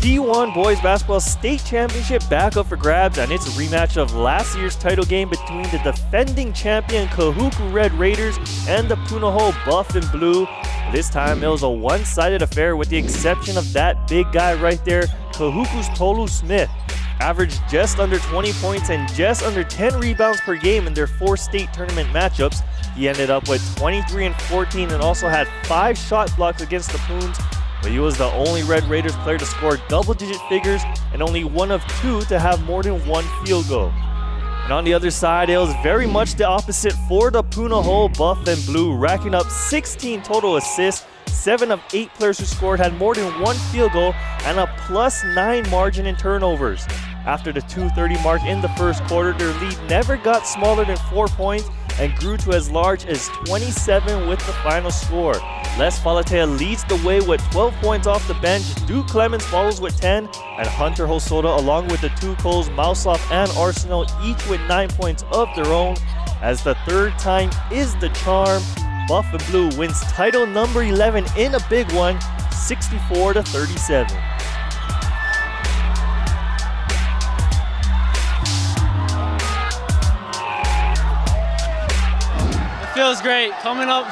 D1 Boys Basketball State Championship back up for grabs, and it's a rematch of last year's title game between the defending champion Kahuku Red Raiders and the Punahou Buffanblu. This time it was a one-sided affair with the exception of that big guy right there, Kahuku's Tolu Smith. Averaged just under 20 points and just under 10 rebounds per game in their 4 state tournament matchups. He ended up with 23 and 14 and also had 5 shot blocks against the Poons, but he was the only Red Raiders player to score double-digit figures and only one of 2 to have more than 1 field goal. And on the other side, it was very much the opposite for the Punahou Buffanblu, racking up 16 total assists. 7 of 8 players who scored had more than 1 field goal and a +9 margin in turnovers. After the 2:30 mark in the first quarter, their lead never got smaller than 4 points and grew to as large as 27 with the final score. Les Falatea leads the way with 12 points off the bench, Duke Clemens follows with 10, and Hunter Hosoda along with the 2 Coles, Mouseoff and Arsenal each with 9 points of their own. As the third time is the charm, Buffanblu wins title number 11 in a big one, 64-37. Feels great coming up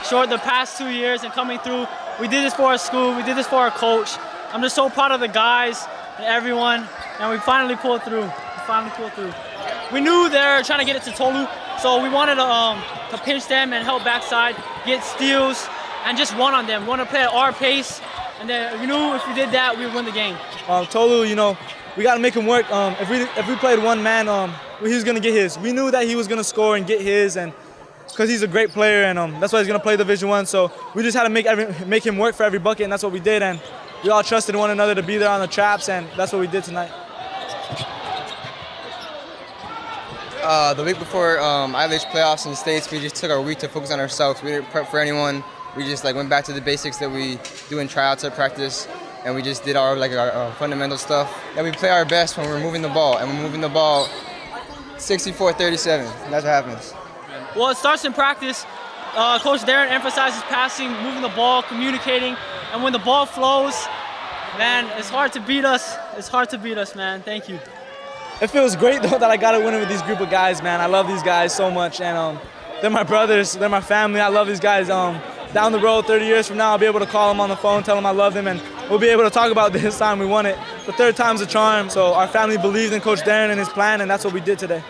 short the past 2 years and coming through. We did this for our school, we did this for our coach. I'm just so proud of the guys and everyone, and we finally pulled through. We knew they were trying to get it to Tolu, so we wanted to pinch them and help backside, get steals, and just run on them. We want to play at our pace, and then we knew if we did that, we would win the game. Tolu, we got to make him work. If we played one man, he was going to get his. We knew that he was going to score and get his, and because he's a great player, and that's why he's going to play Division I. So we just had to make him work for every bucket, and that's what we did. And we all trusted one another to be there on the traps, and that's what we did tonight. The week before ILH playoffs in the States, we just took our week to focus on ourselves. We didn't prep for anyone. We just went back to the basics that we do in tryouts at practice, and we just did our fundamental stuff. And we play our best when we're moving the ball, and we're moving the ball 64-37. That's what happens. Well, it starts in practice. Coach Darren emphasizes passing, moving the ball, communicating, and when the ball flows, man, it's hard to beat us. It's hard to beat us, man. Thank you. It feels great, though, that I got to win it with these group of guys, man. I love these guys so much, and they're my brothers. They're my family. I love these guys. Down the road, 30 years from now, I'll be able to call them on the phone, tell them I love them, and we'll be able to talk about this time we won it. The third time's a charm, so our family believed in Coach Darren and his plan, and that's what we did today.